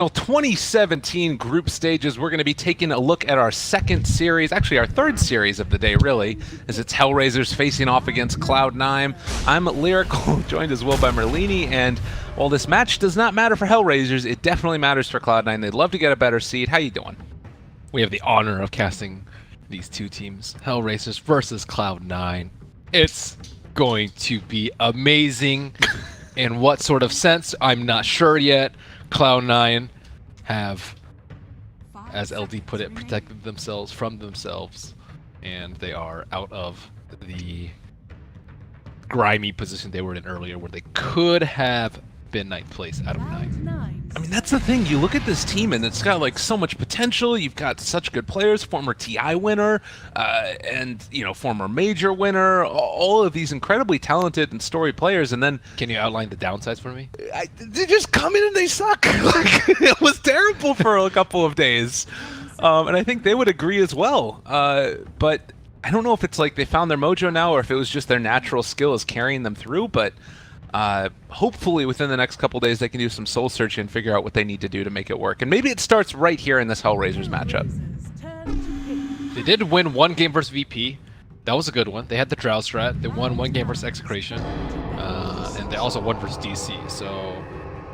Well, 2017 group stages, we're going to be taking a look at our second series, actually our third series of the day, really, as it's HellRaisers facing off against Cloud9. I'm Lyrical, joined as well by Merlini, and while this match does not matter for HellRaisers, it definitely matters for Cloud9. They'd love to get a better seed. How you doing? We have the honor of casting these two teams, HellRaisers versus Cloud9. It's going to be amazing. In what sort of sense, I'm not sure yet. Cloud9 have, as LD put it, protected themselves from themselves, and they are out of the grimy position they were in earlier, where they could have been ninth place out of 9. I mean, that's the thing. You look at this team, and it's got like so much potential. You've got such good players, former TI winner, and former major winner. All of these incredibly talented and storied players, and then Can you outline the downsides for me? they just come in and they suck. Like, it was terrible for a couple of days, and I think they would agree as well. But I don't know if it's like they found their mojo now, or if it was just their natural skill is carrying them through. But hopefully within the next couple days they can do some soul searching and figure out what they need to do to make it work. And maybe it starts right here in this HellRaisers matchup. They did win one game versus VP. That was a good one. They had the Drow strat. They won one game versus Execration. And they also won versus DC. So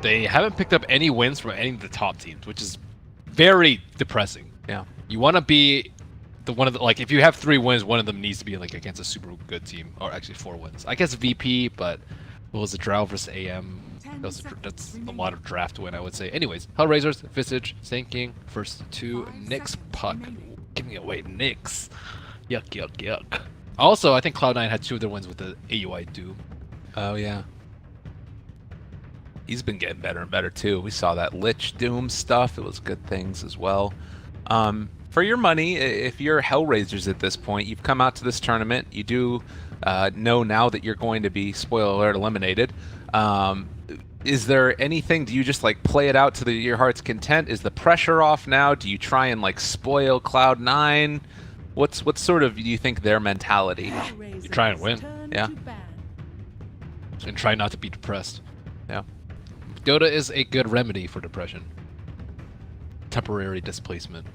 they haven't picked up any wins from any of the top teams, which is very depressing. Yeah. You want to be like, if you have 3 wins, one of them needs to be like against a super good team, or actually 4 wins. I guess VP, but what was it, Drow versus AM? That's a lot of draft win, I would say. Anyways, HellRaisers, Visage, Sinking, first 2, Nyx, Puck. Give me away, Nyx. Yuck, yuck, yuck. Also, I think Cloud9 had 2 of their wins with the AUI Doom. Oh yeah. He's been getting better and better too. We saw that Lich Doom stuff. It was good things as well. For your money, if you're HellRaisers at this point, you've come out to this tournament. You do know now that you're going to be, spoiler alert, eliminated. Is there anything, do you just like play it out to your heart's content? Is the pressure off now? Do you try and like spoil Cloud9? What's sort of, do you think, their mentality? You try and win. Yeah. And try not to be depressed. Yeah. Dota is a good remedy for depression. Temporary displacement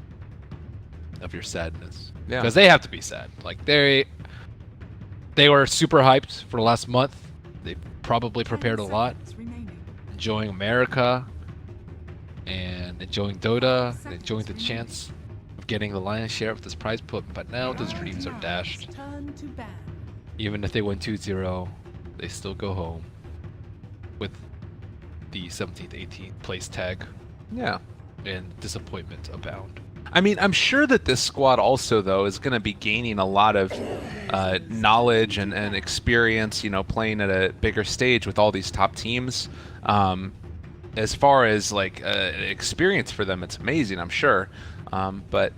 of your sadness. Yeah. Because they have to be sad. Like, they were super hyped for the last month. They probably prepared a lot. Enjoying America and enjoying Dota and enjoying the chance of getting the lion's share of this prize pool. But now those dreams are dashed. Even if they win 2-0, they still go home with the 17th, 18th place tag. Yeah. And disappointment abound. I mean, I'm sure that this squad also, though, is going to be gaining a lot of knowledge and experience, playing at a bigger stage with all these top teams. As far as, like, experience for them, it's amazing, I'm sure. But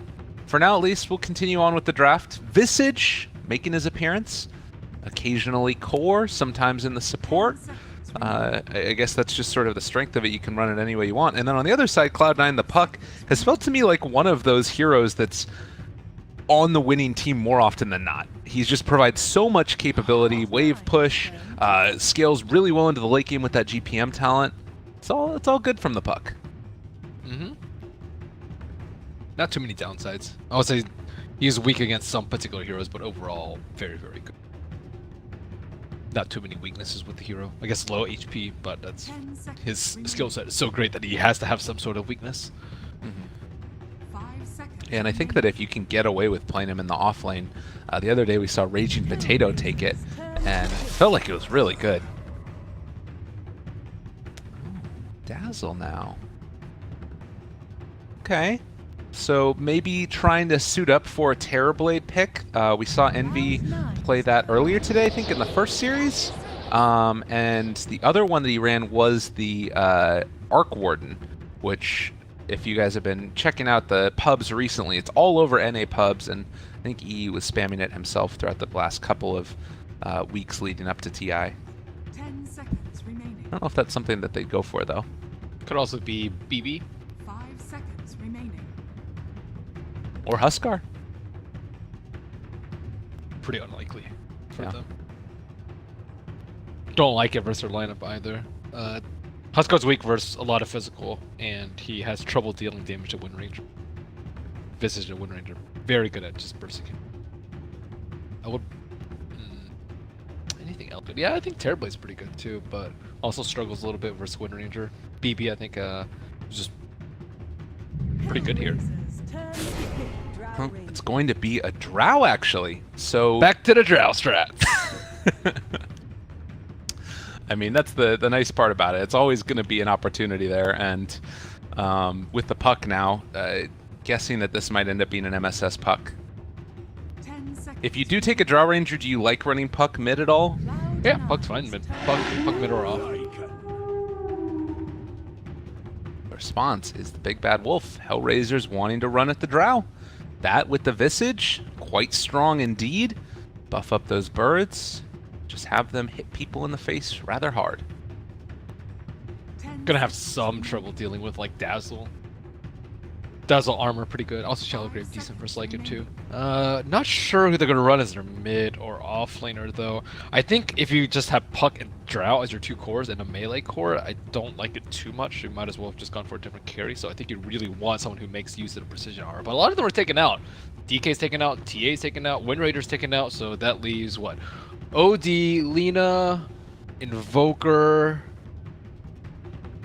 for now, at least, we'll continue on with the draft. Visage making his appearance. Occasionally core, sometimes in the support. I guess that's just sort of the strength of it. You can run it any way you want. And then on the other side, Cloud9, the Puck, has felt to me like one of those heroes that's on the winning team more often than not. He just provides so much capability, wave push, scales really well into the late game with that GPM talent. It's all good from the Puck. Mm-hmm. Not too many downsides. I would say he's weak against some particular heroes, but overall, very, very good. Not too many weaknesses with the hero. I guess low HP, but that's his skill set is so great that he has to have some sort of weakness. Mm-hmm. And I think that if you can get away with playing him in the off lane, the other day we saw Raging Potato take it, and it felt like it was really good. Dazzle now. Okay. So maybe trying to suit up for a Terrorblade pick. We saw Envy play that earlier today, I think, in the first series. And the other one that he ran was the Arc Warden, which, if you guys have been checking out the pubs recently, it's all over NA pubs, and I think E was spamming it himself throughout the last couple of weeks leading up to TI. 10 seconds remaining. I don't know if that's something that they'd go for, though. Could also be BB. 5 seconds remaining. Or Huskar. Pretty unlikely for Yeah. them. Don't like it versus their lineup either. Huskard's weak versus a lot of physical, and he has trouble dealing damage to Wind Ranger. Visage to Wind Ranger. Very good at just bursting him. I would... anything else good? Yeah, I think Terrorblade's pretty good too, but also struggles a little bit versus Wind Ranger. BB, I think, is just pretty good here. It's going to be a drow, actually. So Back to the drow strats. I mean, that's the nice part about it. It's always going to be an opportunity there, and with the puck now, guessing that this might end up being an MSS puck. 10 seconds. If you do take a draw ranger, do you like running puck mid at all? Yeah, puck's fine. Puck mid or off. The response is the big bad wolf. HellRaisers wanting to run at the drow. That with the visage, quite strong indeed. Buff up those birds. Just have them hit people in the face rather hard. Gonna have some trouble dealing with like Dazzle. Dazzle armor pretty good. Also Shallow Grave decent for Lycan too. Not sure who they're gonna run as their mid or off laner though. I think if you just have Puck and Drow as your two cores and a melee core, I don't like it too much. You might as well have just gone for a different carry. So I think you really want someone who makes use of the precision armor. But a lot of them are taken out. DK's taken out, TA's taken out, Wind Raider's taken out. So that leaves what? OD, Lina, Invoker.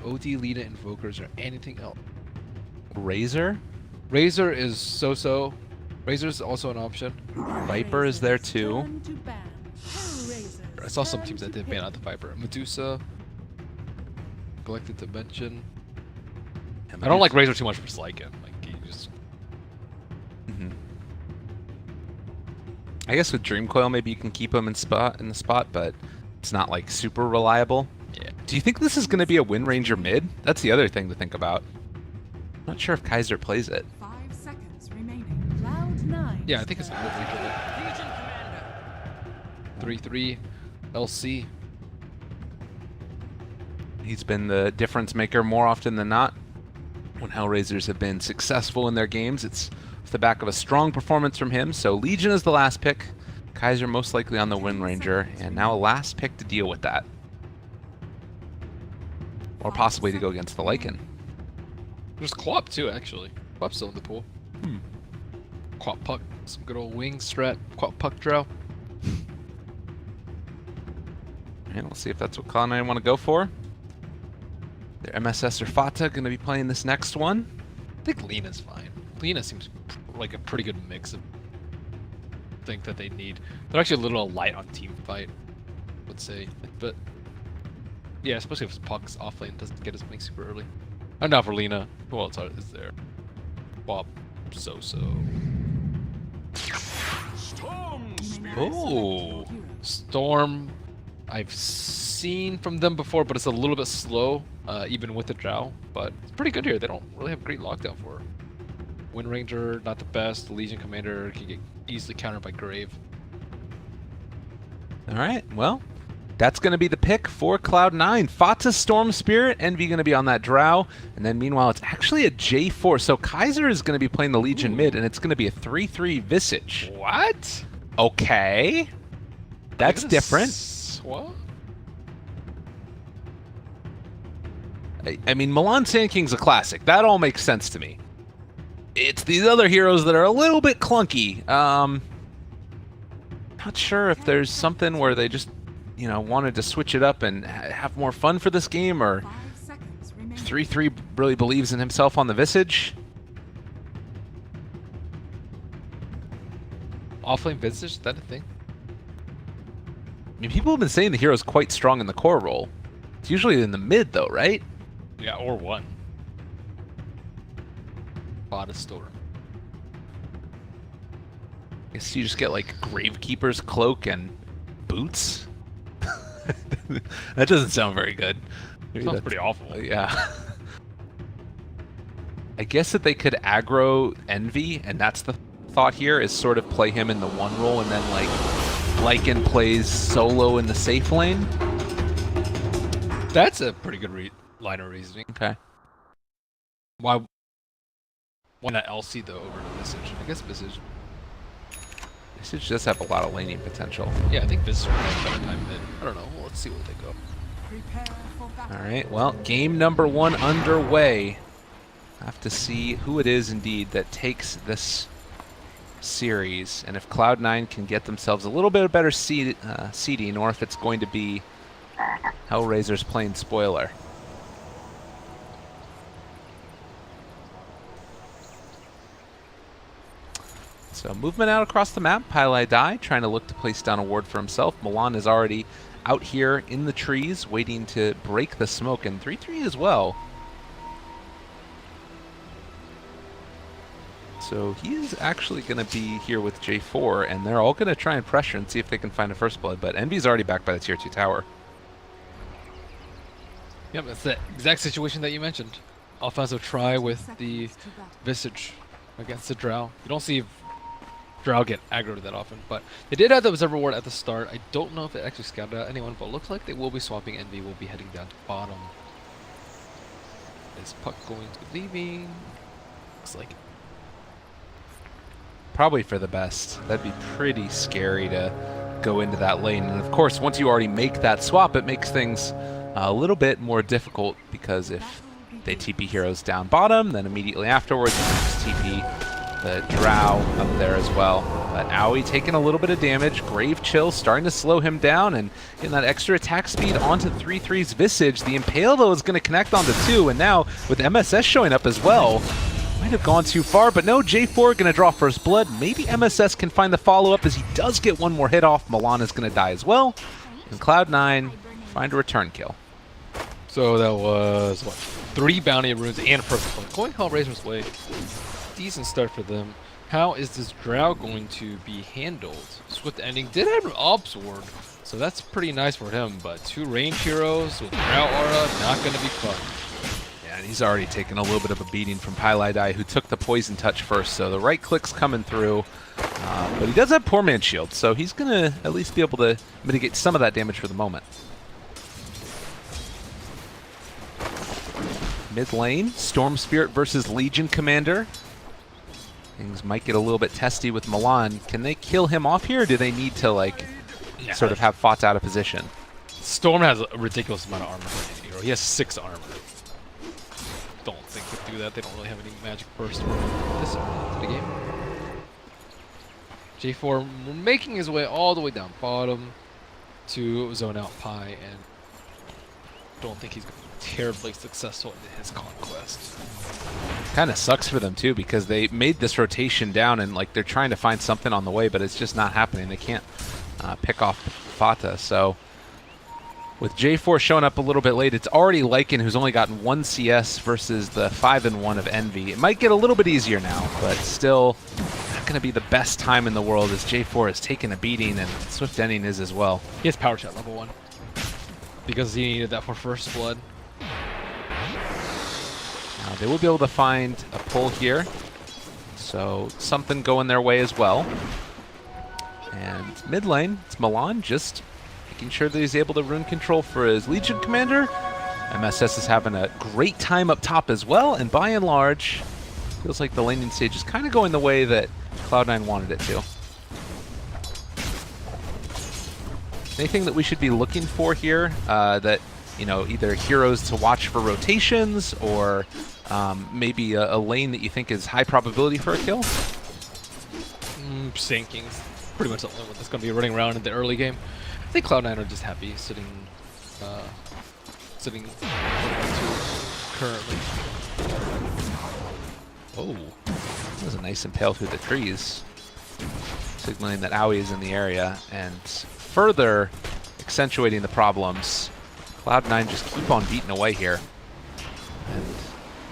OD, Lina, Invoker. Is there anything else? Razor? Razor is so-so. Razor is also an option. Viper is there too. I saw some teams that did ban out the Viper. Medusa. Galactic Dimension. I don't like Razor too much for Lycan. Like, you just... I guess with Dreamcoil, maybe you can keep him in the spot, but it's not like super reliable. Yeah. Do you think this is going to be a Wind Ranger mid? That's the other thing to think about. Not sure if Kaiser plays it. 5 seconds remaining. Cloud9. Yeah, I think it's a mid Ranger. 3-3. LC. He's been the difference maker more often than not. When HellRaisers have been successful in their games, it's off the back of a strong performance from him. So Legion is the last pick. Kaiser most likely on the Wind Ranger, and now a last pick to deal with that. Or possibly to go against the Lycan. There's Quap too, actually. Quap's still in the pool. Quap Puck. Some good old wing strat. Quap Puck Drow. And we'll see if that's what Cloud9 want to go for. Their MSS or Fata going to be playing this next one. I think Lina's fine. Lina seems like a pretty good mix of things that they need. They're actually a little light on team fight, I would say. But yeah, especially if Puck's off lane, doesn't get as many super early. And now for Lina, who else is there? Bob, so. Oh, Storm, I've seen from them before, but it's a little bit slow, even with the Drow. But it's pretty good here. They don't really have great lockdown for her. Wind Ranger, not the best. The Legion Commander can get easily countered by Grave. all right. Well, that's going to be the pick for Cloud9. Fata, Storm Spirit, Envy going to be on that Drow. And then meanwhile, it's actually a J4. So Kaiser is going to be playing the Legion mid, and it's going to be a 3-3 Visage. What? Okay. That's different. What? I mean, Milan Sand King's a classic. That all makes sense to me. It's these other heroes that are a little bit clunky. Not sure if there's something where they just, you know, wanted to switch it up and have more fun for this game, or 5 seconds remaining. 3-3 really believes in himself on the Visage. Offlane Visage, is that a thing? I mean, people have been saying the hero's quite strong in the core role. It's usually in the mid, though, right? Yeah, or one. Bada Storm. I guess you just get, like, Gravekeeper's cloak and boots. That doesn't sound very good. Maybe Sounds that's- pretty awful. Yeah. I guess that they could aggro Envy, and that's the thought here, is sort of play him in the one role, and then, like, Lycan plays solo in the safe lane. That's a pretty good line of reasoning. Okay. Why not LC though over to Visage? I guess Visage. Visage does have a lot of laning potential. Yeah, I think Visage would have a better time mid. I don't know. Well, let's see what they go. Prepare for battle. All right, well, game number 1 underway. Have to see who it is indeed that takes this series, and if Cloud9 can get themselves a little bit better seeding, or if it's going to be HellRaisers playing spoiler. So movement out across the map. HellRaisers trying to look to place down a ward for himself. Milan is already out here in the trees waiting to break the smoke, and 3-3 as well. So he is actually going to be here with J4, and they're all going to try and pressure and see if they can find a first blood, but Envy's already back by the tier 2 tower. Yep, that's the exact situation that you mentioned. Offensive try with the Seconds to battle. Visage against the Drow. You don't see Drow get aggroed that often, but they did have the Observer Ward at the start. I don't know if it actually scouted out anyone, but it looks like they will be swapping. Envy will be heading down to bottom. Is Puck going to be leaving? Looks like it. Probably for the best. That'd be pretty scary to go into that lane. And of course, once you already make that swap, it makes things a little bit more difficult, because if they TP heroes down bottom, then immediately afterwards you can just TP the Drow up there as well. But Aoi taking a little bit of damage. Grave Chill starting to slow him down and getting that extra attack speed onto 3-3's Visage. The Impale, though, is going to connect onto 2, and now with MSS showing up as well, might have gone too far, but no, J4 going to draw first blood. Maybe MSS can find the follow-up as he does get one more hit off. Milan is going to die as well. And Cloud9 find a return kill. So that was, what, 3 bounty runes and a perfect point. Going HellRaisers' way. Decent start for them. How is this Drow going to be handled? Swift Ending did have an Ops Ward, so that's pretty nice for him, but 2 range heroes with Drow Aura, not going to be fun. Yeah, and he's already taken a little bit of a beating from HellRaisers, who took the poison touch first, so the right click's coming through. But he does have Poor Man's Shield, so he's going to at least be able to mitigate some of that damage for the moment. Mid lane, Storm Spirit versus Legion Commander. Things might get a little bit testy with Milan. Can they kill him off here, or do they need to, like, sort of have Fots out of position? Storm has a ridiculous amount of armor for any hero. He has 6 armor. Don't think they do that. They don't really have any magic burst or this early in the game. J4 making his way all the way down bottom to zone out Pi, and don't think he's going to be terribly successful in his conquest. Kind of sucks for them too, because they made this rotation down and like they're trying to find something on the way, but it's just not happening. They can't pick off Fata. So with J4 showing up a little bit late, it's already Lycan who's only gotten 1 CS versus the 5-1 of Envy. It might get a little bit easier now, but still not going to be the best time in the world as J4 is taking a beating, and Swift Ending is as well. He has Power Shot level 1 because he needed that for first blood. They will be able to find a pull here, so something going their way as well. And mid lane, it's Milan just making sure that he's able to rune control for his Legion Commander. MSS is having a great time up top as well, and by and large, feels like the laning stage is kind of going the way that Cloud9 wanted it to. Anything that we should be looking for here that, you know, either heroes to watch for rotations or maybe a lane that you think is high probability for a kill? Sinking's pretty much the only one that's going to be running around in the early game. I think Cloud9 are just happy sitting 1-2 currently. Oh, that was a nice impale through the trees, signaling that Aoi is in the area, and further accentuating the problems. Cloud9 just keep on beating away here. And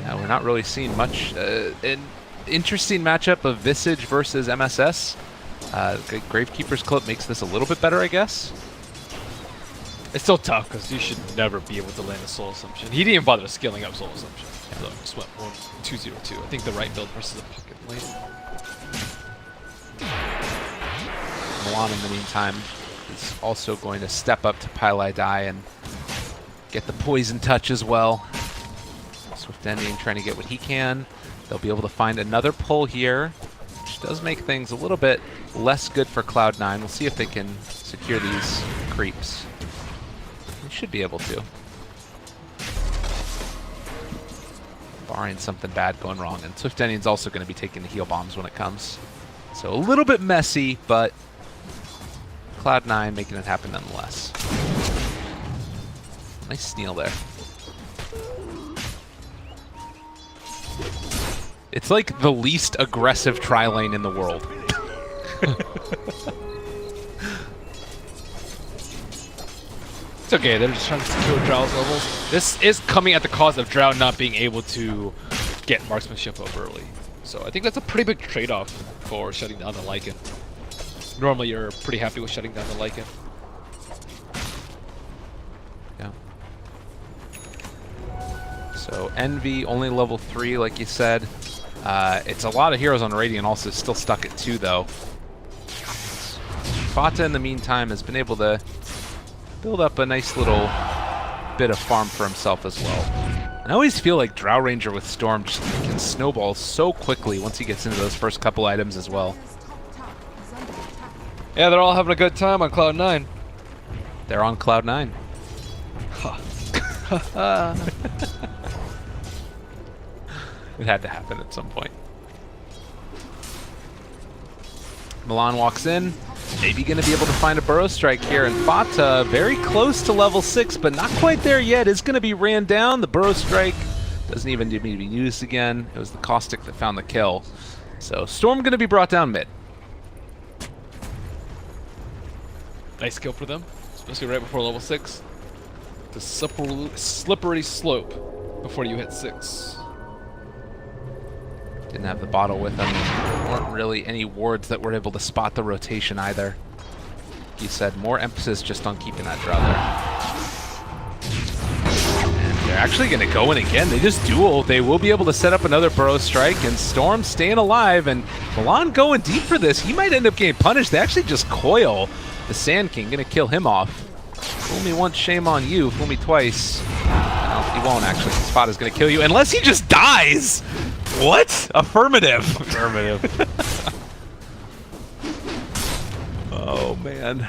yeah, we're not really seeing much. An interesting matchup of Visage versus MSS. Gravekeeper's Clip makes this a little bit better, I guess. It's still tough because you should never be able to land a Soul Assumption. He didn't even bother scaling up Soul Assumption. So just went 1-2-0-2. I think the right build versus the pocket lane. Milan, in the meantime, is also going to step up to HellRaisers and get the poison touch as well. Swift Ending trying to get what he can. They'll be able to find another pull here, which does make things a little bit less good for Cloud9. We'll see if they can secure these creeps. They should be able to. Barring something bad going wrong. And Swift Ending's also going to be taking the heal bombs when it comes. So a little bit messy, but Cloud9 making it happen nonetheless. Nice steal there. It's like the least aggressive tri-lane in the world. It's okay, they're just trying to secure Drow's levels. This is coming at the cost of Drow not being able to get marksmanship up early. So I think that's a pretty big trade-off for shutting down the Lycan. Normally you're pretty happy with shutting down the Lycan. Yeah. So Envy, only level 3 like you said. It's a lot of heroes on Radiant also still stuck at 2 though. Fata in the meantime has been able to build up a nice little bit of farm for himself as well. And I always feel like Drow Ranger with Storm just can snowball so quickly once he gets into those first couple items as well. Yeah, they're all having a good time on Cloud9. They're on Cloud9. It had to happen at some point. Milan walks in. Maybe going to be able to find a burrow strike here. And Fata very close to level 6, but not quite there yet. Is going to be ran down. The burrow strike doesn't even need to be used again. It was the Caustic that found the kill. So Storm going to be brought down mid. Nice kill for them, especially right before level 6. The slippery slope before you hit 6. Didn't have the bottle with them. Weren't really any wards that were able to spot the rotation either. You said more emphasis just on keeping that draw there. And they're actually going to go in again. They just duel. They will be able to set up another burrow strike, and Storm staying alive, and Milan going deep for this. He might end up getting punished. They actually just coil the Sand King. Going to kill him off. Fool me once, shame on you. Fool me twice. No, he won't actually. Spot is going to kill you unless he just dies. What? Affirmative. Affirmative. Oh, man.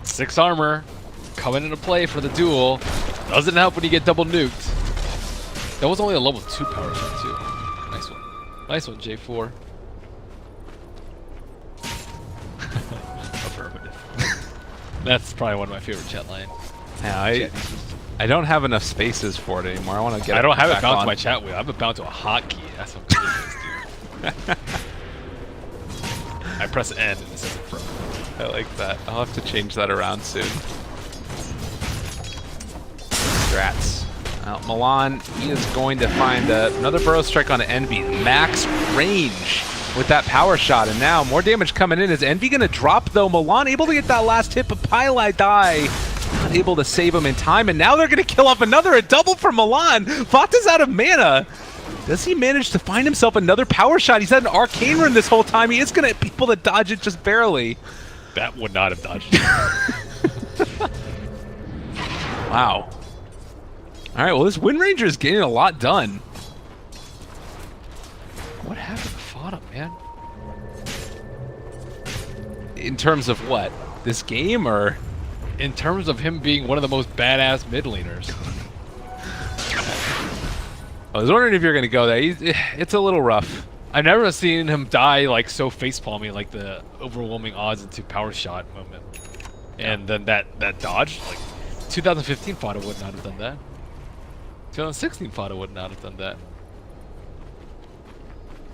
6 armor coming into play for the duel. Doesn't help when you get double nuked. That was only a level 2 power shot, too. Nice one. Nice one, J4. Affirmative. That's probably one of my favorite chat lines. Yeah, I don't have enough spaces for it anymore. I want to get. I don't have it back bound on. to my chat wheel. I have it bound to a hotkey. That's what good it is, dude. I press N and it says affirmative. I like that. I'll have to change that around soon. Strats. Well, Milan, he is going to find another burrow strike on Envy. Max range with that power shot, and now more damage coming in. Is Envy going to drop though? Milan able to get that last hit, but Pylai die. Not able to save him in time, and now they're going to kill off another. A double for Milan. Fata's out of mana. Does he manage to find himself another power shot? He's had an arcane rune this whole time. He is going to be able to dodge it just barely. That would not have dodged it. Wow. All right, well, this Wind Ranger is getting a lot done. What happened to Fata, man? In terms of what? This game, or? In terms of him being one of the most badass mid laners. I was wondering if you're going to go there. It's a little rough. I've never seen him die like so facepalmy, like the overwhelming odds into power shot moment. And then that dodge, like 2015 Fata would not have done that. 2016 Fata would not have done that.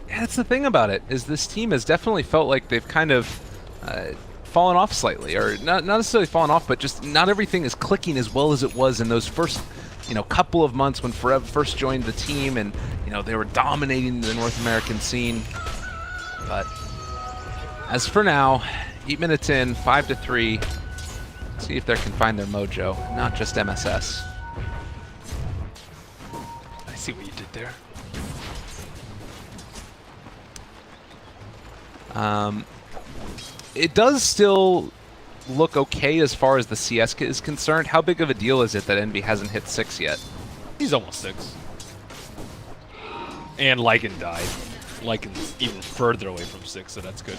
Yeah, that's the thing about it, is this team has definitely felt like they've kind of fallen off slightly, or not necessarily fallen off, but just not everything is clicking as well as it was in those first, couple of months when Forever first joined the team, and they were dominating the North American scene. But as for now, 8 minutes in, 5-3. See if they can find their mojo, not just MSS. I see what you did there. It does still look okay as far as the CS is concerned. How big of a deal is it that Envy hasn't hit 6 yet? He's almost 6. And Lycan died. Lycan's even further away from 6, so that's good.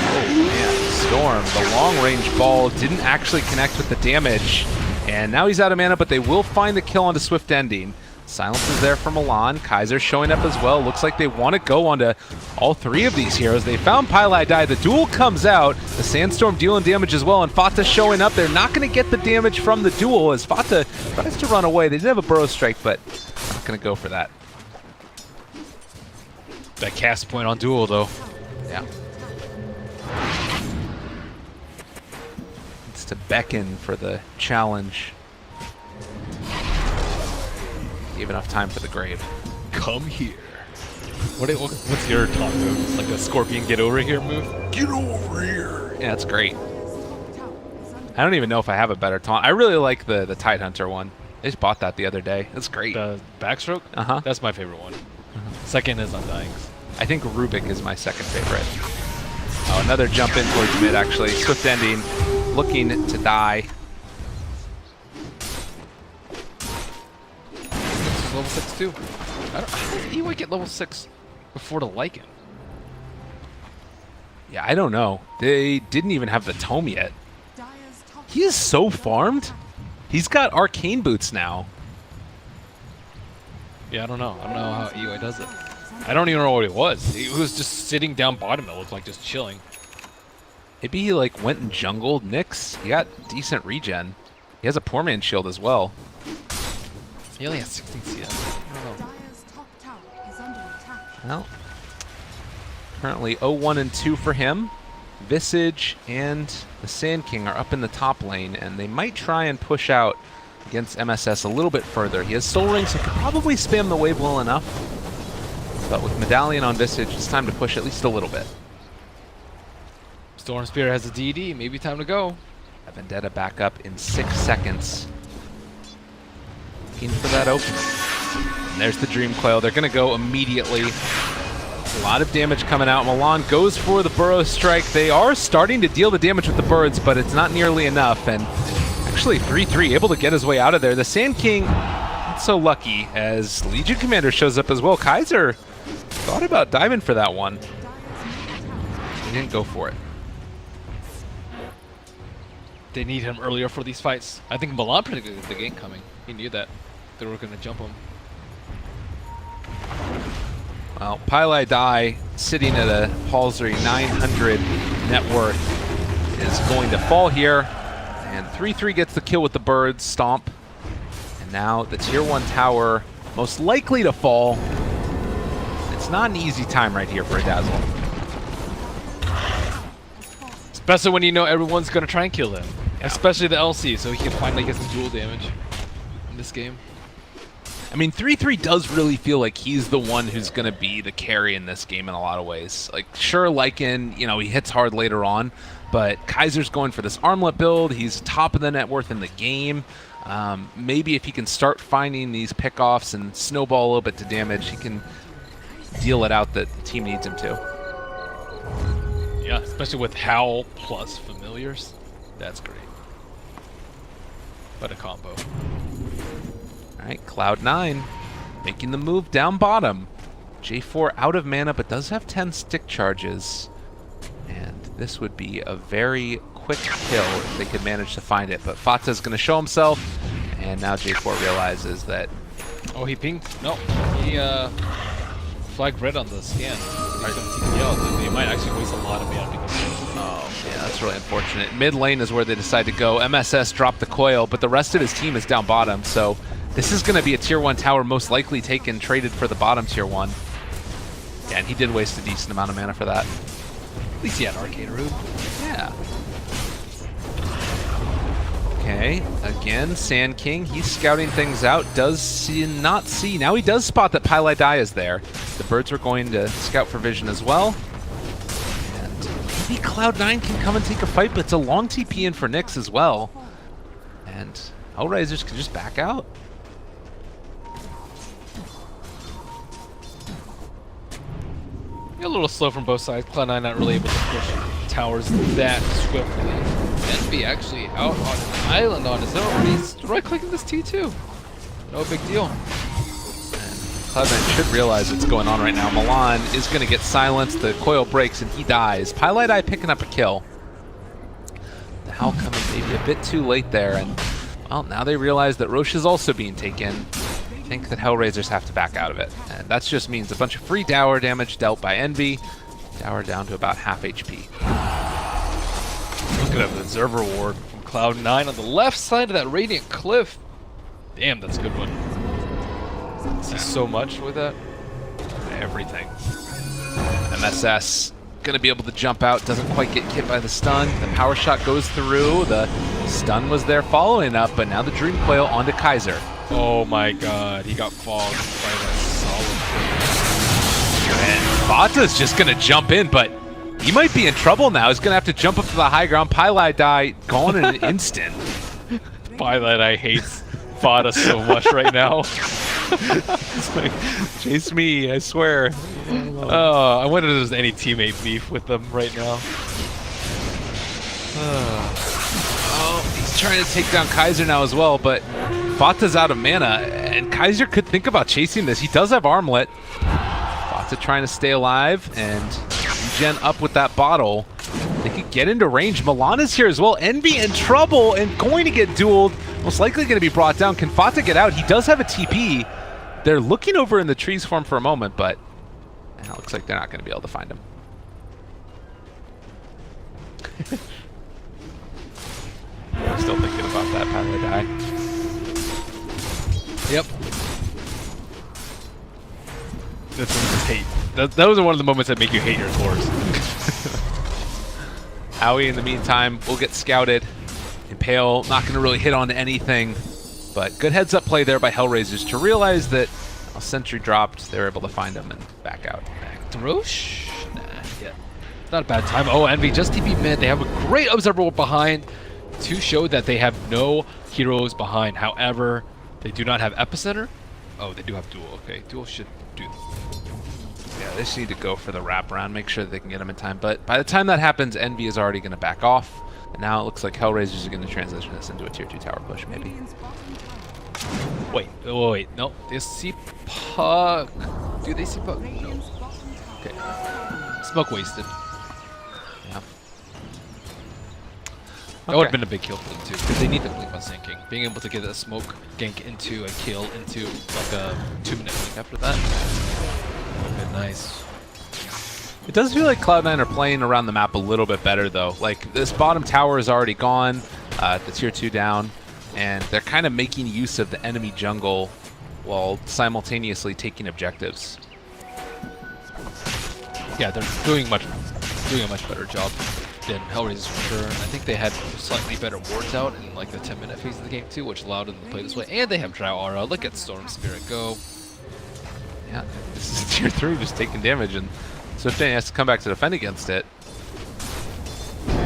Oh man, Storm. The long-range ball didn't actually connect with the damage, and now he's out of mana, but they will find the kill onto Swift Ending. Silence is there for Milan. Kaiser showing up as well. Looks like they want to go onto all three of these heroes. They found Pylai Die. The duel comes out. The Sandstorm dealing damage as well, and Fata showing up. They're not going to get the damage from the duel as Fata tries to run away. They did have a Burrow Strike, but not going to go for that. That cast point on duel, though. Yeah. It's to beckon for the challenge. Give enough time for the grave. Come here. What's your top move? Like a Scorpion get over here move? Get over here. Yeah, it's great. I don't even know if I have a better taunt. I really like the Tidehunter one. I just bought that the other day. It's great. The backstroke? Uh-huh. That's my favorite one. Second is Undying. I think Rubik is my second favorite. Oh, another jump in towards mid, actually. Swift Ending, looking to die. Level 6 too. How did Eway get level 6 before the Lycan? Yeah, I don't know. They didn't even have the tome yet. He is so farmed. He's got arcane boots now. Yeah, I don't know. I don't know how Eway does it. I don't even know what it was. He was just sitting down bottom, it looked like, just chilling. Maybe he like went and jungled Nyx. He got decent regen. He has a poor man shield as well. He only has 16 CS. I don't know. Well, currently 0-1 and 2 for him. Visage and the Sand King are up in the top lane, and they might try and push out against MSS a little bit further. He has Soul Ring, so he could probably spam the wave well enough. But with Medallion on Visage, it's time to push at least a little bit. Storm Spear has a DD. Maybe time to go. Vendetta back up in 6 seconds. Looking for that opening. And there's the Dream Coil. They're going to go immediately. A lot of damage coming out. Milan goes for the Burrow Strike. They are starting to deal the damage with the birds, but it's not nearly enough. And actually 3-3, able to get his way out of there. The Sand King, not so lucky, as Legion Commander shows up as well. Kaiser thought about diving for that one. He didn't go for it. They need him earlier for these fights. I think Milan predicted the game coming. He knew that they were going to jump him. Well, Pylai Die, sitting at a paltry 900 net worth, is going to fall here. And 3-3 gets the kill with the birds, stomp. And now the tier 1 tower, most likely to fall. It's not an easy time right here for a Dazzle. Especially when you know everyone's going to try and kill him. Yeah. Especially the LC, so he can finally get some dual damage in this game. I mean, 3-3 does really feel like he's the one who's going to be the carry in this game in a lot of ways. Like, sure, Lycan, you know, he hits hard later on, but Kaiser's going for this armlet build. He's top of the net worth in the game. Maybe if he can start finding these pickoffs and snowball a little bit to damage, he can deal it out that the team needs him to. Yeah, especially with Howl plus Familiars. That's great. What a combo. All right, Cloud9 making the move down bottom. J4 out of mana, but does have 10 stick charges. And this would be a very quick kill if they could manage to find it. But Fata's going to show himself, and now J4 realizes that... Oh, he pinged? No, he flagged red on the scan. Yeah, they might actually waste a lot of mana because oh, yeah, that's really unfortunate. Mid lane is where they decide to go. MSS dropped the coil, but the rest of his team is down bottom, so this is going to be a tier 1 tower most likely taken, traded for the bottom tier 1. Yeah, and he did waste a decent amount of mana for that. At least he had Arcade Root. Yeah. Okay, again, Sand King, he's scouting things out. Does not see. Now he does spot that Pylai Die is there. The birds are going to scout for vision as well. And maybe Cloud9 can come and take a fight, but it's a long TP in for Nyx as well. And HellRaisers can just back out. A little slow from both sides. Cloud9 not really able to push towers that swiftly. Envy actually out on an island on his own. He's right-clicking this T2. No big deal. And Cloud9 should realize what's going on right now. Milan is going to get silenced. The coil breaks and he dies. Pylai Die picking up a kill. Now coming maybe a bit too late there, and well, now they realize that Roche is also being taken. I think that HellRaisers have to back out of it, and that just means a bunch of free dower damage dealt by Envy. Dower down to about half HP. Look at an Observer Ward from Cloud9 on the left side of that Radiant Cliff. Damn, that's a good one. See so much with that. Everything. MSS gonna be able to jump out, doesn't quite get hit by the stun. The power shot goes through, the stun was there following up, but now the Dream Coil onto Kaiser. Oh my god, he got fogged by that solid. And Vata's just gonna jump in, but he might be in trouble now. He's gonna have to jump up to the high ground. Pylai die gone in an instant. Pylai hates Vata so much right now. It's like, chase me, I swear. Oh, I wonder if there's any teammate beef with them right now. Oh, he's trying to take down Kaiser now as well, but Vata's out of mana, and Kaiser could think about chasing this. He does have Armlet. Vata trying to stay alive, and Gen up with that bottle. They could get into range. Milana's here as well. Envy in trouble and going to get dueled. Most likely going to be brought down. Can Vata get out? He does have a TP. They're looking over in the trees for him for a moment, but it looks like they're not going to be able to find him. Still thinking about that Pylai die. Yep. That's when you just hate. Those are one of the moments that make you hate your cores. Howie, in the meantime, will get scouted. Impale not going to really hit on anything, but good heads-up play there by HellRaisers to realize that a sentry dropped, they were able to find him and back out. Back to Roche? Nah, yeah. Not a bad time. Oh, Envy just TP mid. They have a great Observer Ward behind to show that they have no heroes behind. However, they do not have Epicenter. Oh, they do have Duel. Okay, Duel should do. Yeah, they just need to go for the wraparound, make sure that they can get him in time. But by the time that happens, Envy is already going to back off. And now it looks like HellRaisers are going to transition this into a tier 2 tower push, maybe. Wait, no. They see Puck. Do they see Puck? No. Okay. Smoke wasted. Yeah. That would have been a big kill for them too, because they need the blink on sinking. Being able to get a smoke gank into a kill into like a 2-minute blink after that. Okay, nice. It does feel like Cloud9 are playing around the map a little bit better, though. Like, this bottom tower is already gone, the tier 2 down, and they're kind of making use of the enemy jungle while simultaneously taking objectives. Yeah, they're doing a much better job than HellRaisers for sure. I think they had slightly better wards out in like the 10-minute phase of the game too, which allowed them to play this way. And they have Drow Aura. Look at Storm Spirit go. Yeah, this is tier 3 just taking damage, and Swiftane has to come back to defend against it.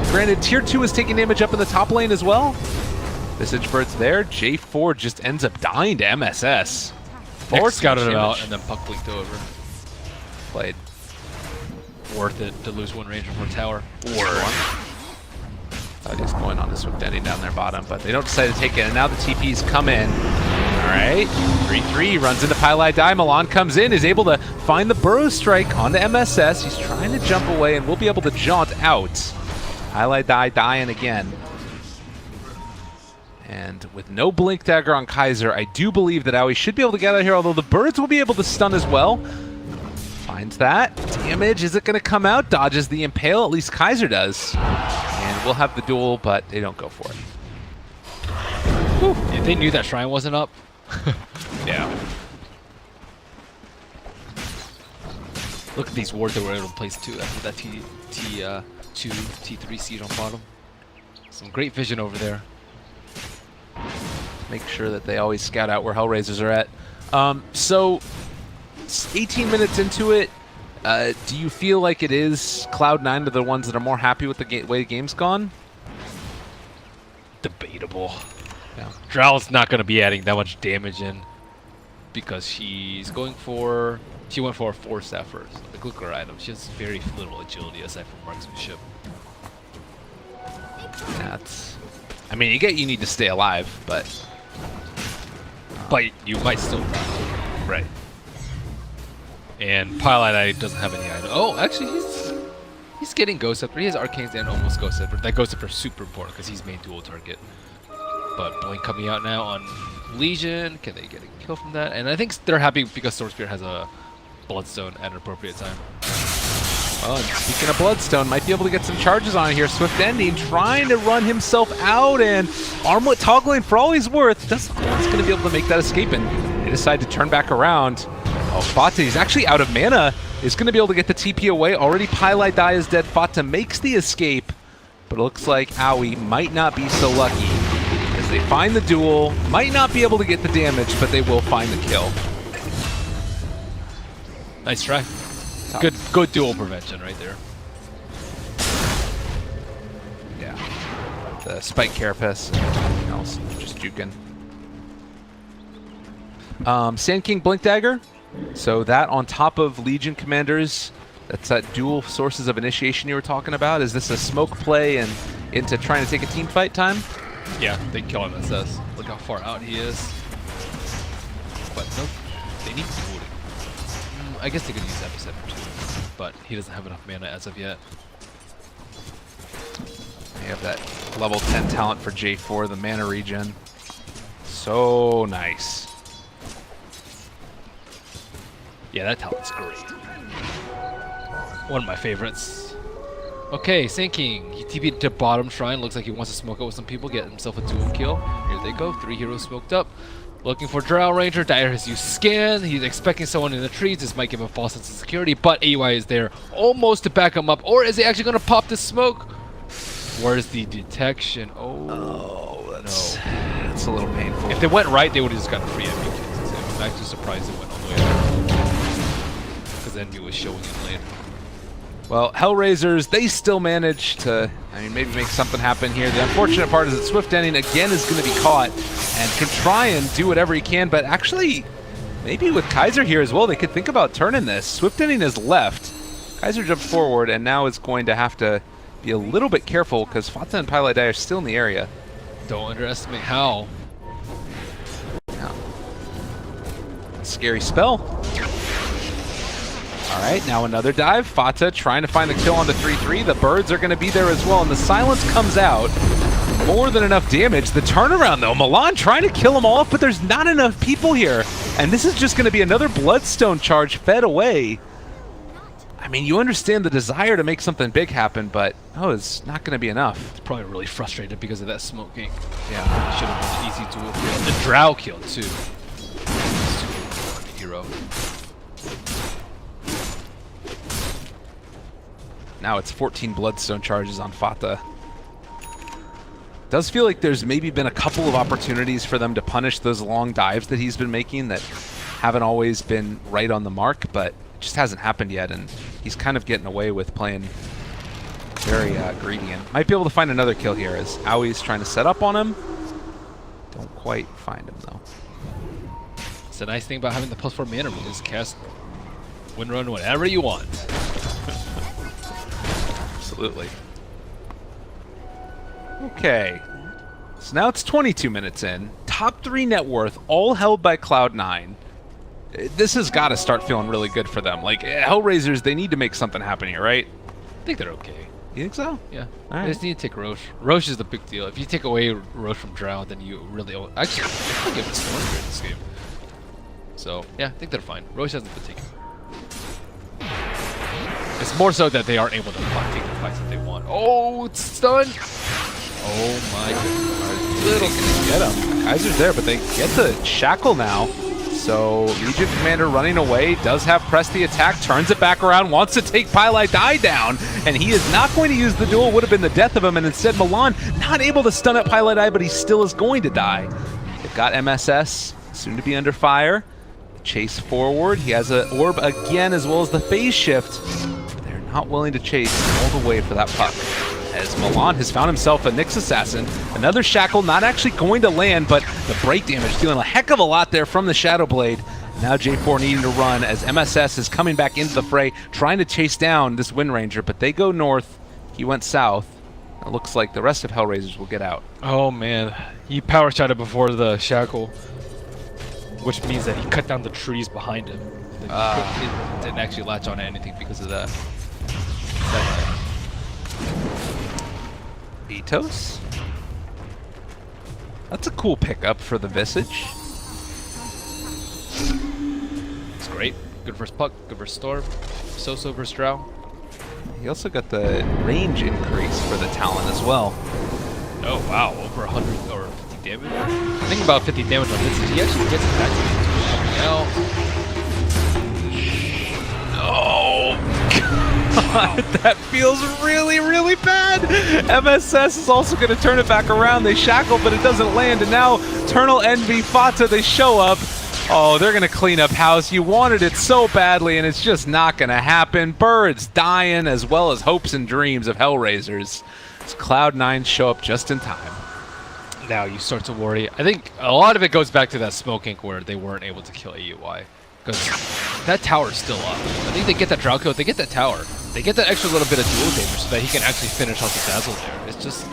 Granted, tier 2 is taking damage up in the top lane as well. Visage Bird's there. J4 just ends up dying to MSS. Forward scouted him out, and then Puck blinked over. Played. Worth it to lose one ranger for tower. Thought he was going on this Swiftane down their bottom, but they don't decide to take it, and now the TPs come in. Alright, 3-3 runs into Pylai die. Milan comes in, is able to find the Burrow Strike onto MSS. He's trying to jump away and will be able to jaunt out. Pylai die dying again. And with no Blink Dagger on Kaiser, I do believe that Aoi should be able to get out of here, although the birds will be able to stun as well. Finds that. Damage, is it going to come out? Dodges the Impale, at least Kaiser does. And we'll have the duel, but they don't go for it. Whew. If they knew that Shrine wasn't up. Yeah. Look at these wards that we're able to place too after that T2, T3 siege on bottom. Some great vision over there. Make sure that they always scout out where HellRaisers are at. So, 18 minutes into it, do you feel like it is Cloud9 are the ones that are more happy with the way the game's gone? Debatable. Yeah. Drow's not going to be adding that much damage in because she's going for... She went for a 4-staff first. Like, look at her item. She has very little agility aside from marksmanship. Yeah, it's... I mean, you need to stay alive, but you might still die. Right. And Pylai doesn't have any item. Oh, actually, He's getting Ghost Scepter. He has Arcanes and almost Ghost Scepter. That Ghost Scepter is super important because he's main dual target. But Blink coming out now on Legion. Can they get a kill from that? And I think they're happy because Sword Spear has a Bloodstone at an appropriate time. Oh, and speaking of Bloodstone, might be able to get some charges on it here. Swift Ending trying to run himself out, and Armlet toggling for all he's worth. Doesn't look like he's going to be able to make that escape, and they decide to turn back around. Oh, Fata, he's actually out of mana. Is going to be able to get the TP away. Already Pylai Die is dead. Fata makes the escape, but it looks like Aoi might not be so lucky as they find the duel. Might not be able to get the damage, but they will find the kill. Nice try. Good duel prevention right there. Yeah. The Spike Carapace and everything else. Just juking. Sand King Blink Dagger. So that on top of Legion Commanders, that's that dual sources of initiation you were talking about. Is this a smoke play and into trying to take a team fight time? Yeah, they kill MSS. Look how far out he is. But nope, they need dueling. I guess they could use Epicenter too, but he doesn't have enough mana as of yet. They have that level 10 talent for J4, the mana regen. So nice. Yeah, that talent's great. One of my favorites. Okay, Sand King. He TP'd to bottom shrine. Looks like he wants to smoke out with some people, get himself a dual kill. Here they go. 3 heroes smoked up. Looking for Drow Ranger. Dire has used Scan. He's expecting someone in the trees. This might give him a false sense of security, but AUI is there almost to back him up. Or is he actually going to pop this smoke? Where's the detection? Oh, That's a little painful. If they went right, they would have just gotten free enemy kills. I'm actually surprised they went all the way out. Because enemy was showing in lane. Well, HellRaisers, they still manage to, maybe make something happen here. The unfortunate part is that Swift Ending again is going to be caught and can try and do whatever he can, but actually, maybe with Kaiser here as well, they could think about turning this. Swift Ending is left. Kaiser jumped forward and now is going to have to be a little bit careful because Fata and Pylai Die are still in the area. Don't underestimate how. Yeah. Scary spell. All right, now another dive. Fata trying to find the kill on the 3-3. The birds are going to be there as well, and the silence comes out. More than enough damage. The turnaround, though. Milan trying to kill them all off, but there's not enough people here. And this is just going to be another Bloodstone charge fed away. You understand the desire to make something big happen, but, it's not going to be enough. It's probably really frustrated because of that smoking. Yeah. Should have been an easy duel kill. The Drow kill, too. Super important hero. Now it's 14 Bloodstone charges on Fata. Does feel like there's maybe been a couple of opportunities for them to punish those long dives that he's been making that haven't always been right on the mark, but it just hasn't happened yet, and he's kind of getting away with playing very greedy. And might be able to find another kill here as Aoi's trying to set up on him. Don't quite find him, though. It's the nice thing about having the +4 mana rule. Just cast Windrun whenever you want. Absolutely. Okay. So now it's 22 minutes in. Top 3 net worth, all held by Cloud9. This has got to start feeling really good for them. Like, HellRaisers, they need to make something happen here, right? I think they're okay. You think so? Yeah. All right. They just need to take Roche. Roche is the big deal. If you take away Roche from Drow, then you really... Actually, I give it a Storm Spirit in this game. So, yeah, I think they're fine. Roche hasn't been taken. It's more so that they aren't able to take the fights that they want. Oh, it's stunned! Oh my goodness. Little can get him. Kaiser's there, but they get the shackle now. So Legion Commander running away, does have press the attack, turns it back around, wants to take Pylai Die down, and he is not going to use the duel. Would have been the death of him, and instead Milan not able to stun up Pylai Die, but he still is going to die. They've got MSS, soon to be under fire. Chase forward. He has an orb again, as well as the phase shift. They're not willing to chase all the way for that puck. As Milan has found himself a Nyx Assassin. Another Shackle, not actually going to land, but the break damage dealing a heck of a lot there from the Shadow Blade. Now J4 needing to run as MSS is coming back into the fray, trying to chase down this Wind Ranger, but they go north. He went south. It looks like the rest of HellRaisers will get out. Oh man, he power shotted before the Shackle, which means that he cut down the trees behind him. He didn't actually latch on to anything because of that. Atos. That's a cool pickup for the Visage. It's great. Good versus Puck, good versus Storm, so versus Drow. He also got the range increase for the Talon as well. Oh wow, over 100 or 50 damage. I think about 50 damage on this. He actually gets it back to Oh God, that feels really, really bad. MSS is also going to turn it back around. They shackle, but it doesn't land. And now Eternal Envy, Fata, they show up. Oh, they're going to clean up house. You wanted it so badly, and it's just not going to happen. Birds dying, as well as hopes and dreams of HellRaisers. As Cloud9 show up just in time. Now you start to worry. I think a lot of it goes back to that smoke ink where they weren't able to kill AUI. Because that tower's still up. I think they get that Drow kill, they get that tower. They get that extra little bit of dual damage so that he can actually finish off the Dazzle there. It's just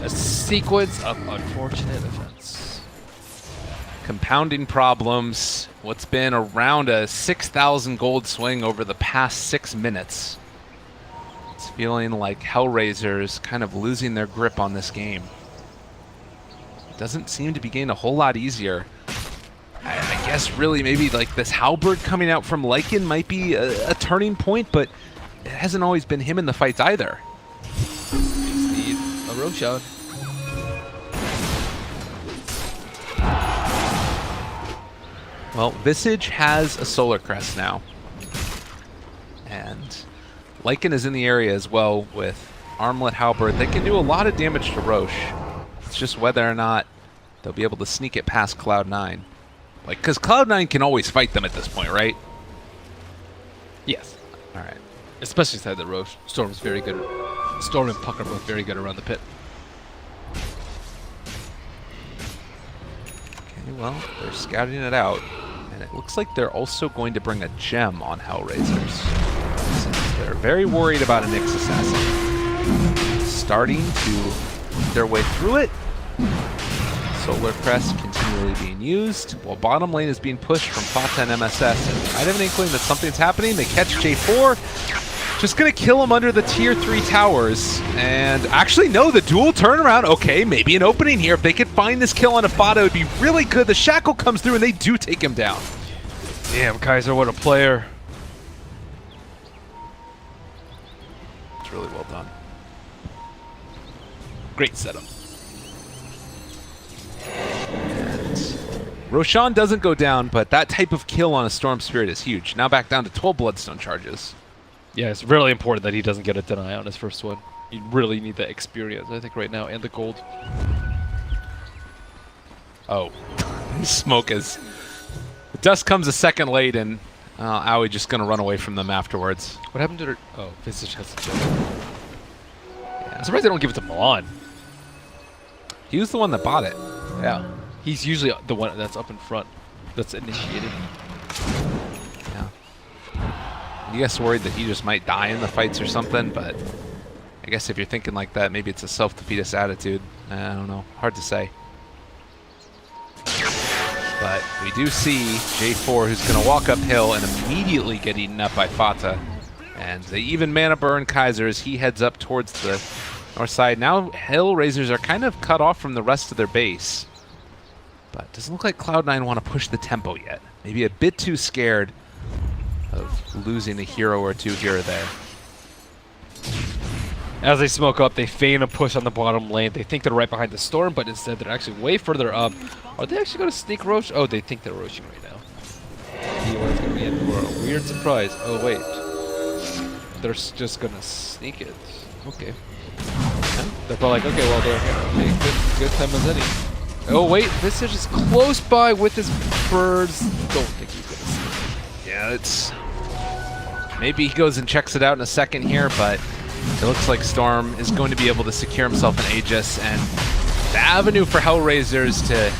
a sequence of unfortunate events. Compounding problems. What's been around a 6,000 gold swing over the past 6 minutes. It's feeling like HellRaisers kind of losing their grip on this game. It doesn't seem to be getting a whole lot easier. I guess really maybe like this Halberd coming out from Lycan might be a turning point, but it hasn't always been him in the fights either. Just need a Roshan. Well, Visage has a Solar Crest now. And Lycan is in the area as well with Armlet Halberd. They can do a lot of damage to Roche. It's just whether or not they'll be able to sneak it past Cloud9. Like, because Cloud9 can always fight them at this point, right? Yes. All right. Especially inside the Roche. Storm's very good. Storm and Puck are both very good around the pit. Okay, well, they're scouting it out. And it looks like they're also going to bring a gem on HellRaisers. Since they're very worried about a Nyx Assassin. Starting to work their way through it. Solar Crest continually being used, while bottom lane is being pushed from Fata and MSS. And I have an inkling that something's happening. They catch J4. Just going to kill him under the tier 3 towers. And actually, no, the dual turnaround. Okay, maybe an opening here. If they could find this kill on a Fata, it would be really good. The Shackle comes through, and they do take him down. Damn, Kaiser, what a player. It's really well done. Great setup. Roshan doesn't go down, but that type of kill on a Storm Spirit is huge. Now back down to 12 Bloodstone charges. Yeah, it's really important that he doesn't get a deny on his first one. You really need that experience, I think, right now, and the gold. Oh, smoke is... The dust comes a second late, and Aoi just going to run away from them afterwards. What happened to her? Oh, Visage has a kill. Yeah. I'm surprised they don't give it to Milan. He was the one that bought it. Yeah. He's usually the one that's up in front, that's initiated. Yeah. You guys worried that he just might die in the fights or something, but I guess if you're thinking like that, maybe it's a self-defeatist attitude. I don't know. Hard to say. But we do see J4 who's going to walk uphill and immediately get eaten up by Fata. And they even mana burn Kaiser as he heads up towards the north side. Now HellRaisers are kind of cut off from the rest of their base. But it doesn't look like Cloud9 want to push the tempo yet. Maybe a bit too scared of losing a hero or two here or there. As they smoke up, they feign a push on the bottom lane. They think they're right behind the Storm, but instead they're actually way further up. Are they actually going to sneak Roche? Oh, they think they're Roaching right now. It's going to be in for a weird surprise. Oh, wait. They're just going to sneak it. Okay. They're probably like, okay, well, they're here. Okay, good time as any. Oh wait, Visage is close by with his birds. Don't think he's gonna see it. Yeah, it's... Maybe he goes and checks it out in a second here, but it looks like Storm is going to be able to secure himself an Aegis, and the avenue for HellRaisers to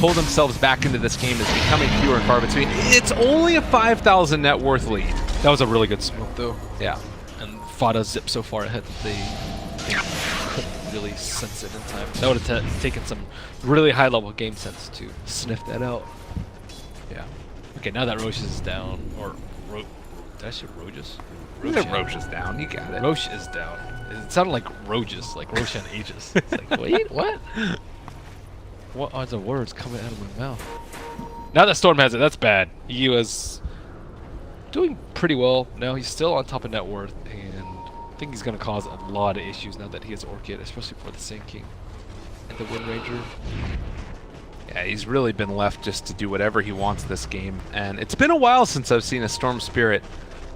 pull themselves back into this game is becoming fewer and far between. It's only a 5,000 net worth lead. That was a really good smoke though. Yeah. And Fata zipped so far ahead that they couldn't really sense it in time. That would have taken some really high level game sense to sniff that out. Yeah. Okay, now that Roche is down, or Did I say Roges? Roche is down. You got it. Roche is down. It sounded like Roges, like Roshan Aegis. It's like, wait, what? What are the words coming out of my mouth? Now that Storm has it, that's bad. He was doing pretty well. Now he's still on top of net worth, and I think he's going to cause a lot of issues now that he has Orchid, especially for the Sand King and the Wind Ranger. Yeah, he's really been left just to do whatever he wants this game. And it's been a while since I've seen a Storm Spirit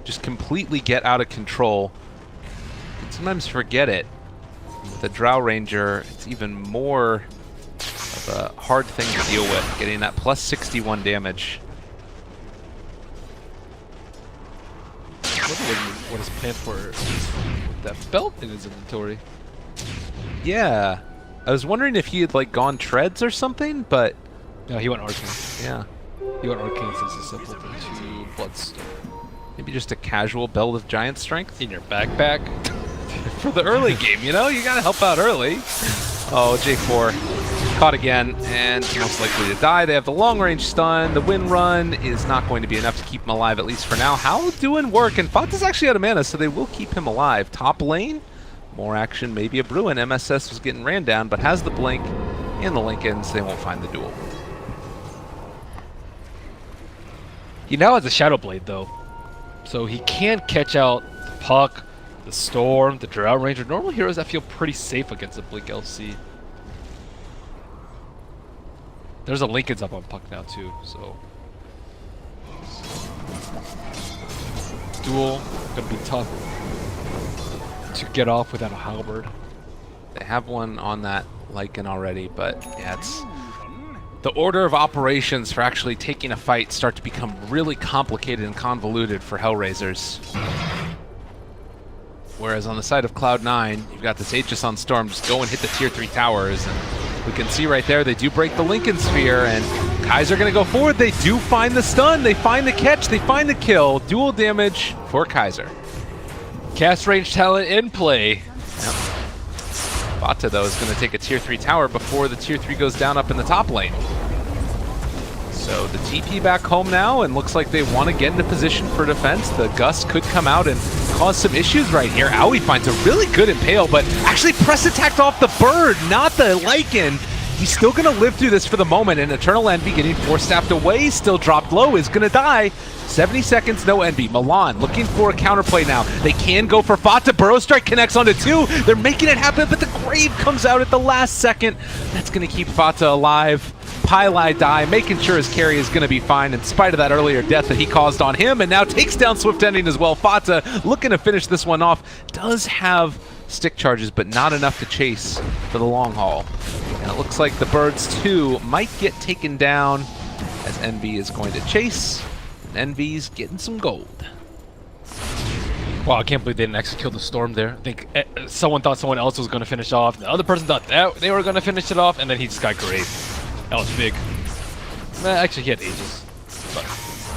just completely get out of control. You can sometimes forget it. With the Drow Ranger, it's even more of a hard thing to deal with, getting that plus 61 damage. I wonder what his plan for with that belt in his inventory. Yeah. I was wondering if he had like gone treads or something, but No, he went Arcane. yeah. He went Arcane since it's simple to Bloodstone. Maybe just a casual belt of giant strength In your backpack. for the early game, you know? You gotta help out early. Oh, J4 caught again, and most likely to die. They have the long-range stun. The wind run is not going to be enough to keep him alive, at least for now. Howl doing work, and Fata's actually out of mana, so they will keep him alive. Top lane, more action, maybe a Bruin. MSS was getting ran down, but has the blink and the Lincolns. They won't find the duel. He now has a Shadow Blade, though. So he can catch out the Puck, the Storm, the Drow Ranger. Normal heroes that feel pretty safe against a Blink LC. There's a Lincoln's up on Puck now, too, so. Duel, gonna be tough to get off without a halberd. They have one on that Lycan already, but yeah, it's the order of operations for actually taking a fight start to become really complicated and convoluted for HellRaisers. Whereas on the side of Cloud9, you've got this Aegis on Storm, just go and hit the tier 3 towers, and we can see right there they do break the Lincoln Sphere, and Kaiser gonna go forward. They do find the stun, they find the catch, they find the kill. Dual damage for Kaiser. Cast range talent in play. Yep. Bata, though, is going to take a tier 3 tower before the tier 3 goes down up in the top lane. So the TP back home now, and looks like they want to get into position for defense. The Gust could come out and cause some issues right here. Aoi finds a really good impale, but actually press attacked off the bird, not the Lycan. He's still going to live through this for the moment, and Eternal Envy getting force-staffed away, still dropped low, is going to die. 70 seconds, no Envy. Milan looking for a counterplay now. They can go for Fata. Burrow Strike connects onto 2. They're making it happen, but the Grave comes out at the last second. That's going to keep Fata alive. Pylai die, making sure his carry is going to be fine in spite of that earlier death that he caused on him, and now takes down Swift Ending as well. Fata looking to finish this one off. Does have stick charges, but not enough to chase for the long haul. And it looks like the Birds, too, might get taken down as Envy is going to chase. And Envy's getting some gold. Wow, I can't believe they didn't actually kill the Storm there. I think someone thought someone else was going to finish off. The other person thought that they were going to finish it off, and then he just got Grave. That was big. Actually, he had Aegis, but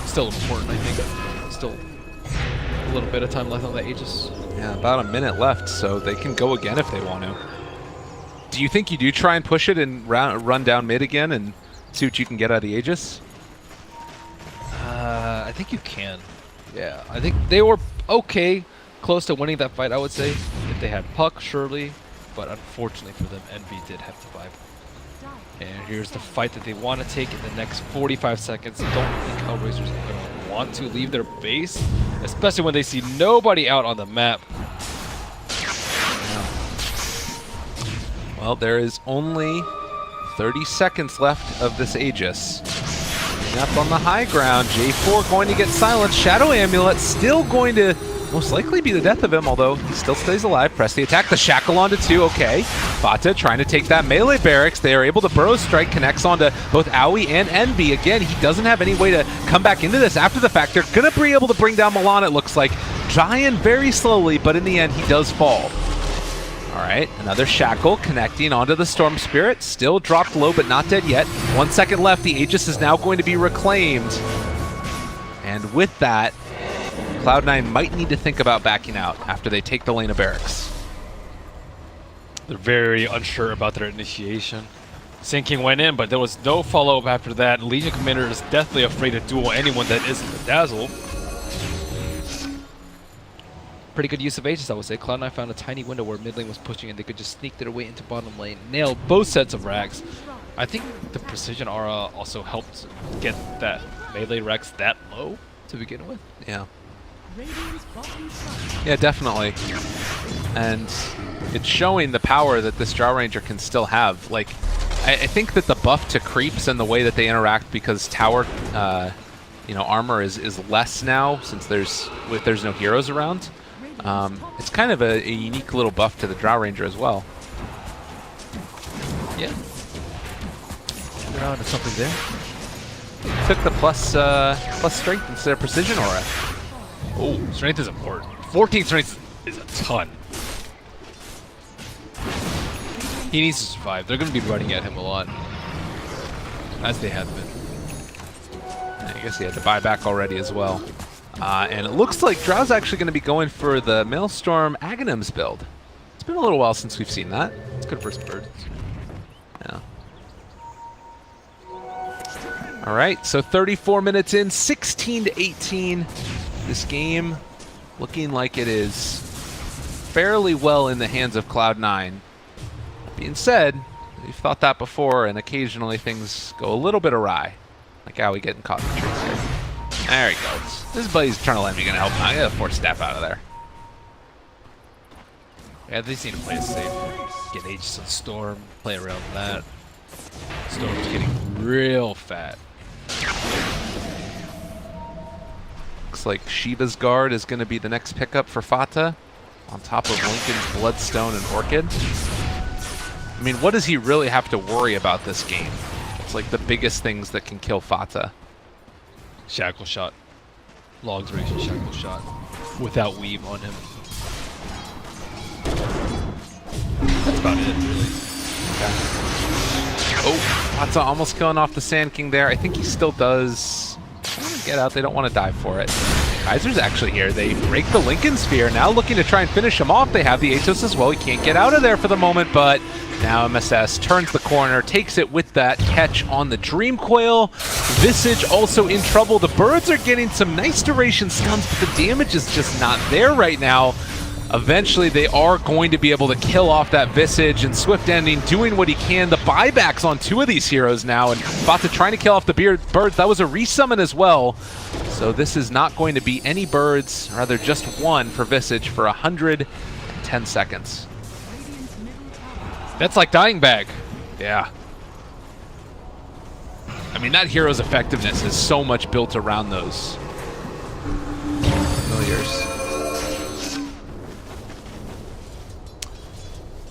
still important, I think. Still a little bit of time left on that Aegis. Yeah, about a minute left, so they can go again if they want to. Do you think you do try and push it and run down mid again and see what you can get out of the Aegis? I think you can. Yeah, I think they were okay, close to winning that fight, I would say. If they had Puck, surely. But unfortunately for them, Envy did have to survive. And here's the fight that they want to take in the next 45 seconds. I don't think HellRaisers are going to want to leave their base, especially when they see nobody out on the map. Well, there is only 30 seconds left of this Aegis. Up on the high ground, J4 going to get silenced. Shadow Amulet still going to most likely be the death of him, although he still stays alive. Press the attack, the Shackle onto 2, okay. Fata trying to take that melee barracks. They are able to Burrow Strike, connects onto both Aoi and Envy. Again, he doesn't have any way to come back into this after the fact. They're going to be able to bring down Milan, it looks like. Trying very slowly, but in the end, he does fall. All right, another Shackle connecting onto the Storm Spirit. Still dropped low, but not dead yet. 1 second left. The Aegis is now going to be reclaimed. And with that, Cloud9 might need to think about backing out after they take the lane of barracks. They're very unsure about their initiation. Sand King went in, but there was no follow-up after that. Legion Commander is deathly afraid to duel anyone that isn't the Dazzle. Pretty good use of Aegis, I would say. Cloud9 found a tiny window where mid lane was pushing and they could just sneak their way into bottom lane, nail both sets of Rags. I think the precision aura also helped get that melee Rex that low to begin with. Yeah. Radiant's bottom tower. Yeah, definitely. And it's showing the power that this Drow Ranger can still have. Like, I think that the buff to creeps and the way that they interact, because tower, armor is less now since there's no heroes around. It's kind of a unique little buff to the Drow Ranger as well. Yeah. Around to something there. Took the plus strength instead of precision aura. Oh, strength is important. 14 strength is a ton. He needs to survive. They're going to be running at him a lot, as they have been. I guess he had to buy back already as well. And it looks like Drow's actually going to be going for the Maelstrom Aghanims build. It's been a little while since we've seen that. It's good for birds. Yeah. All right, so 34 minutes in, 16 to 18. This game looking like it is fairly well in the hands of Cloud9. Being said, we've thought that before, and occasionally things go a little bit awry. Like how we getting caught in the trees here. There he goes. This buddy's Eternal Enemy gonna help him out. I gotta force Staff out of there. Yeah, they seem to play it safe. Get Aegis on Storm, play around that. Storm's getting real fat. Looks like Shiva's Guard is gonna be the next pickup for Fata, on top of Lincoln's Bloodstone and Orchid. I mean, what does he really have to worry about this game? It's like the biggest things that can kill Fata. Shackle shot. Logs Ration shackle shot. Without weave on him. That's about it, really. Okay. Oh, Fata almost killing off the Sand King there. I think he still does get out. They don't want to die for it. Kaiser's actually here. They break the Lincoln Sphere. Now looking to try and finish him off. They have the Atos as well. He can't get out of there for the moment, but now MSS turns the corner, takes it with that catch on the Dream Coil. Visage also in trouble. The birds are getting some nice duration stuns, but the damage is just not there right now. Eventually, they are going to be able to kill off that Visage, and Swift Ending doing what he can. The buybacks on two of these heroes now, and Fata trying to kill off the birds. That was a resummon as well. So this is not going to be any birds, rather just one for Visage for 110 seconds. That's like Dying Bag. Yeah. I mean, that hero's effectiveness is so much built around those familiars.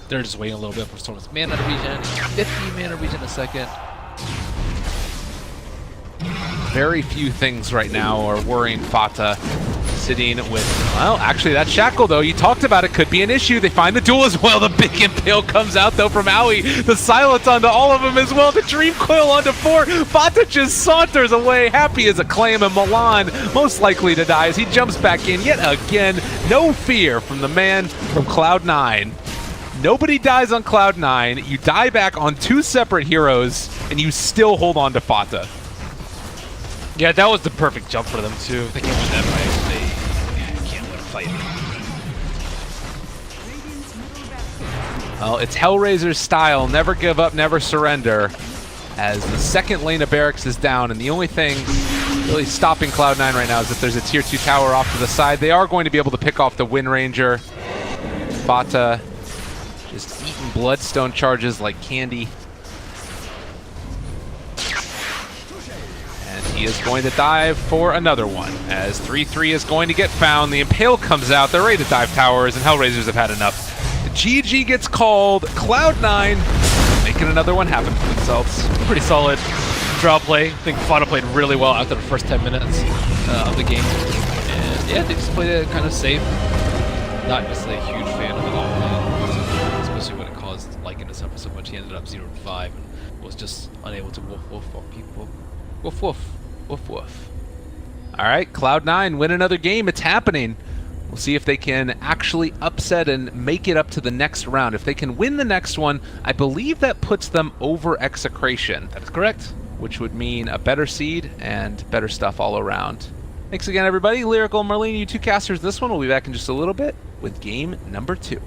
They're just waiting a little bit for Storm's mana regen. 50 mana regen a second. Very few things right now are worrying Fata. Sitting with, well, actually that Shackle though, you talked about it, could be an issue. They find the duel as well. The big Impale comes out though from Aoi. The silence onto all of them as well. The Dream Coil onto 4. Fata just saunters away, happy as a clam, and Milan most likely to die as he jumps back in yet again. No fear from the man from Cloud9. Nobody dies on Cloud9. You die back on two separate heroes, and you still hold on to Fata. Yeah, that was the perfect jump for them too. If they can't win that fight, they can't win a fight. Well, it's HellRaisers style, never give up, never surrender, as the second lane of barracks is down, and the only thing really stopping Cloud9 right now is if there's a tier 2 tower off to the side. They are going to be able to pick off the Wind Ranger. Fata just eating Bloodstone charges like candy. And he is going to dive for another one, as 3-3 is going to get found. The Impale comes out, they're ready to dive towers, and HellRaisers have had enough. The GG gets called. Cloud9 making another one happen for themselves. Pretty solid draw play. I think Fata played really well after the first 10 minutes of the game. And yeah, they just played it kind of safe. Not necessarily a huge fan of the long play, especially when it caused Lycan to suffer so much. He ended up 0-5 and was just unable to woof woof on people. Woof woof. Woof woof. All right, Cloud9 win another game. It's happening. We'll see if they can actually upset and make it up to the next round. If they can win the next one, I believe that puts them over Execration. That is correct. Which would mean a better seed and better stuff all around. Thanks again, everybody. Lyrical, Marlene, you two casters. This one will be back in just a little bit with game number 2.